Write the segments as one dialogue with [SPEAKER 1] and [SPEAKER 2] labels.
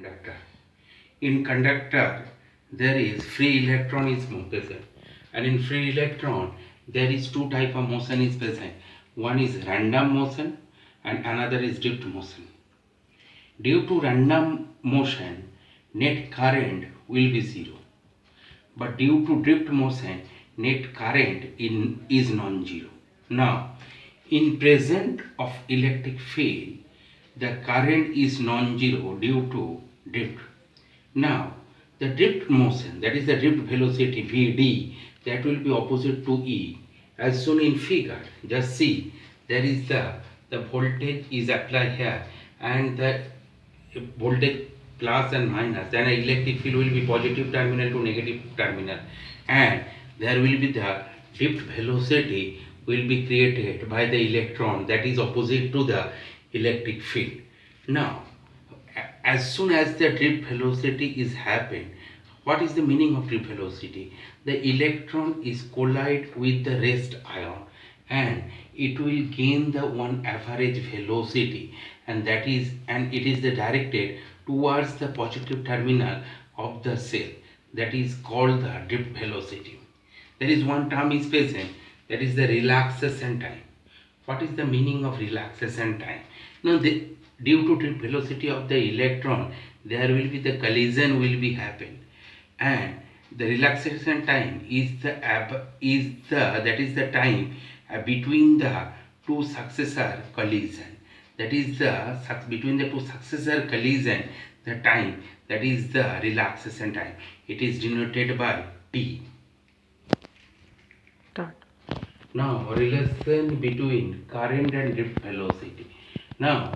[SPEAKER 1] conductor. In conductor, there is free electron is present, and in free electron there is two type of motion is present. One is random motion and another is drift motion. Due to random motion, net current will be zero, but due to drift motion, net current is non-zero. Now, in presence of electric field, the current is non-zero due to drift. Now, the drift motion, that is the drift velocity Vd, that will be opposite to E. As shown in figure, just see, there is the voltage is applied here, and the voltage plus and minus, then electric field will be positive terminal to negative terminal, and there will be the drift velocity will be created by the electron that is opposite to the electric field. Now, as soon as the drift velocity is happened, what is the meaning of drift velocity? The electron is collide with the rest ion, and it will gain the one average velocity, and it is directed towards the positive terminal of the cell, that is called the drift velocity. There is one term is present, that is the relaxation time. What is the meaning of relaxation time? Now, due to drift velocity of the electron, there will be the collision will be happen, and the relaxation time is the time between the two successor collision. That is between the two successor collision, the time, that is the relaxation time. It is denoted by T. Now, relation between current and drift velocity. Now,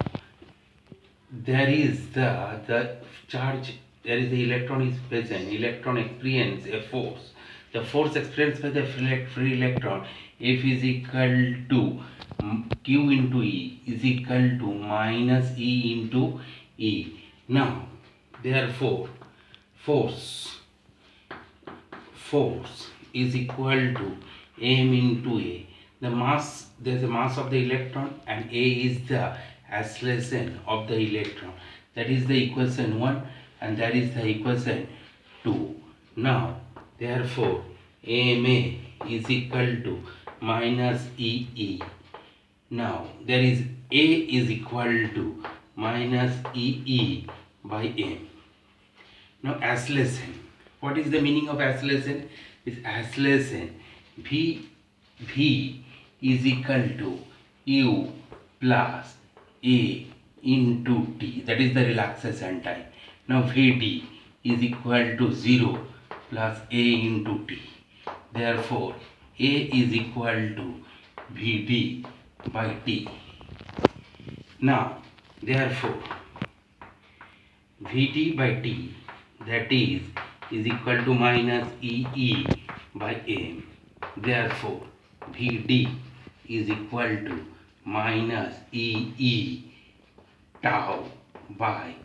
[SPEAKER 1] there is the charge, there is the electron is present, electron experience a force. The force experienced by the free electron, F is equal to Q into E is equal to minus E into E. Now, therefore, force is equal to m into A. The mass, there is a mass of the electron, and A is the acceleration of the electron. That is the equation 1, and that is the equation 2. Now, therefore, ma is equal to minus EE. Now, there is A is equal to minus EE by m. Now, acceleration. What is the meaning of acceleration? Is acceleration V is equal to U plus A into T. That is the relaxation time. Now, Vd is equal to 0 plus A into T. Therefore, A is equal to Vd by T. Now, therefore, Vd by T, that is equal to minus EE by M. Therefore, Vd is equal to minus EE tau by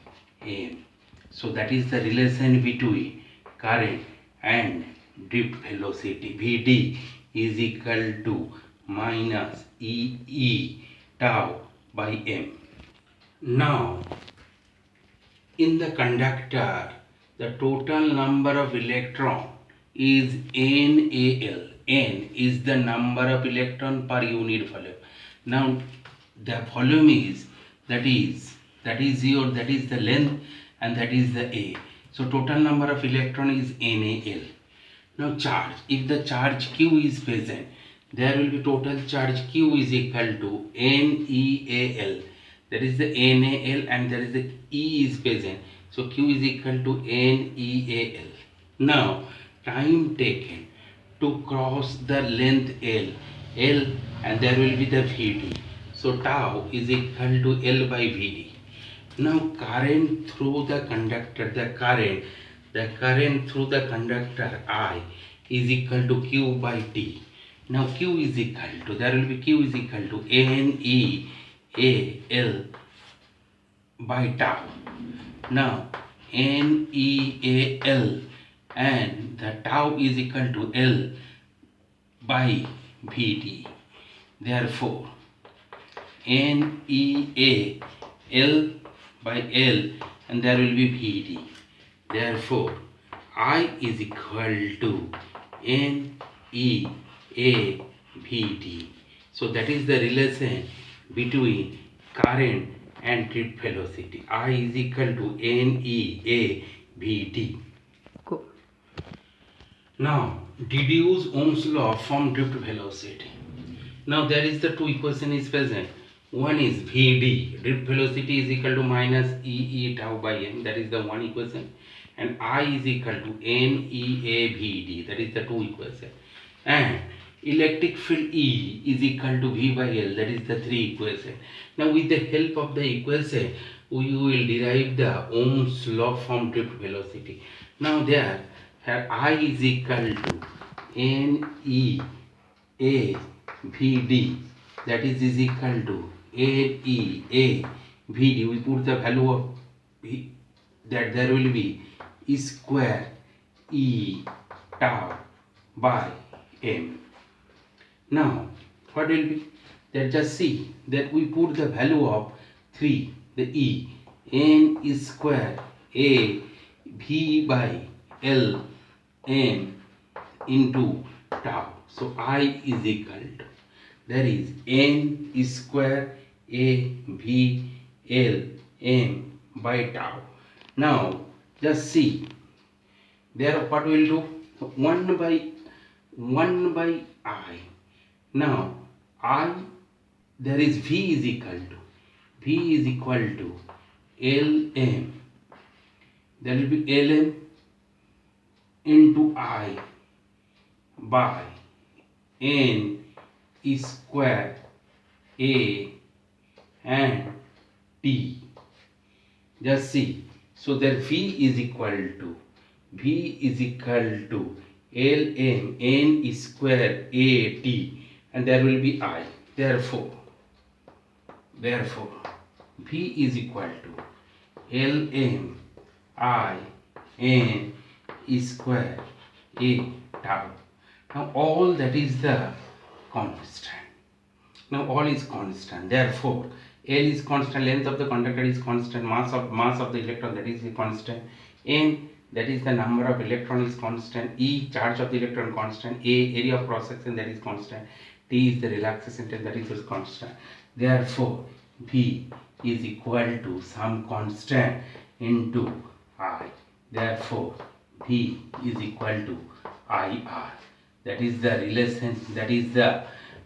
[SPEAKER 1] M. So that is the relation between current and drift velocity. Vd is equal to minus EE tau by M. Now, in the conductor, the total number of electron is NaL. N is the number of electron per unit volume. Now, the volume is that is the length, and that is the A. So total number of electron is NaL. Now, charge. If the charge Q is present, there will be total charge Q is equal to NeAl. That is the NaL, and there is the E is present. So Q is equal to NeAl. Now, time taken to cross the length L, and there will be the Vd. So tau is equal to L by Vd. Now, current through the conductor, the current through the conductor I is equal to Q by T. Now, Q is equal to, there will be Q is equal to NeAl by tau. Now, NeAl, and the tau is equal to L by Vd. Therefore, NeAl by L, and there will be Vd. Therefore, I is equal to N E A Vd. So that is the relation between current and drift velocity. I is equal to N E A Vd.
[SPEAKER 2] Go.
[SPEAKER 1] Now deduce Ohm's law from drift velocity. Now there is the two equation is present. One is Vd, drift velocity is equal to minus E tau by m, that is the one equation, and I is equal to NEAVd, that is the two equation, and electric field E is equal to V by L, that is the three equation. Now with the help of the equation, we will derive the Ohm's law from drift velocity. Now there, I is equal to NEAVd, that is equal to NEAVd. We put the value of V, that there will be E square E tau by m. Now what will be that? Just see that we put the value of 3, the E, N is square A V by L m into tau. So I is equal to, that is N is square A V L m by tau. Now just see there what we will do, 1 by I. Now I, there is V is equal to Lm, there will be Lm into I by N square A and T. Just see, so that V is equal to Lm N square A T, and there will be I. Therefore V is equal to Lm I N square A tau. Now all that is the constant. Now all is constant. Therefore L is constant, length of the conductor is constant, mass of the electron, that is the constant, N, that is the number of electron, is constant, E, charge of the electron, constant, A, area of cross section, that is constant, T is the relaxation time, that is constant. Therefore V is equal to some constant into I. Therefore V is equal to IR. That is the relation, that is the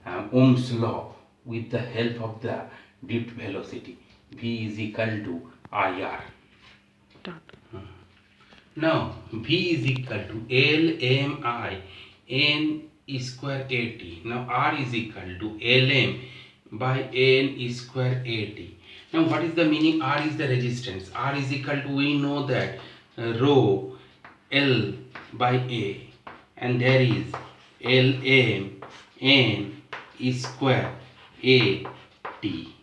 [SPEAKER 1] Ohm's law with the help of the drift velocity. V is equal to IR. Now V is equal to Lmi N square AT. Now R is equal to Lm by N square AT. Now what is the meaning? R is the resistance. R is equal to, we know that rho L by A, and there is Lm N square A T.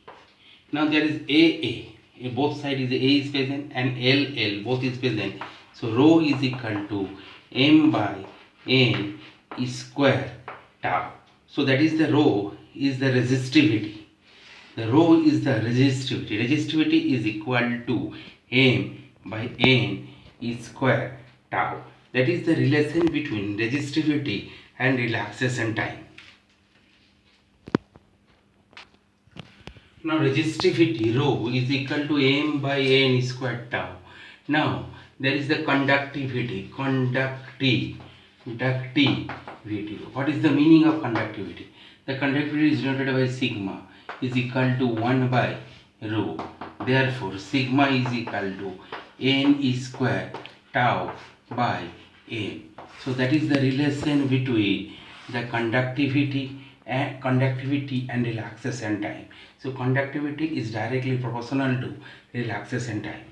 [SPEAKER 1] Now there is AA, both side is A is present, and LL, both is present. So rho is equal to M by N square tau. So that is the rho is the resistivity. The rho is the resistivity. Resistivity is equal to M by N square tau. That is the relation between resistivity and relaxation time. Now resistivity rho is equal to M by N square tau. Now there is the conductivity. Conductivity. What is the meaning of conductivity? The conductivity is denoted by sigma is equal to 1 by rho. Therefore sigma is equal to N square tau by M. So that is the relation between the conductivity and relaxation time. So conductivity is directly proportional to relaxation time.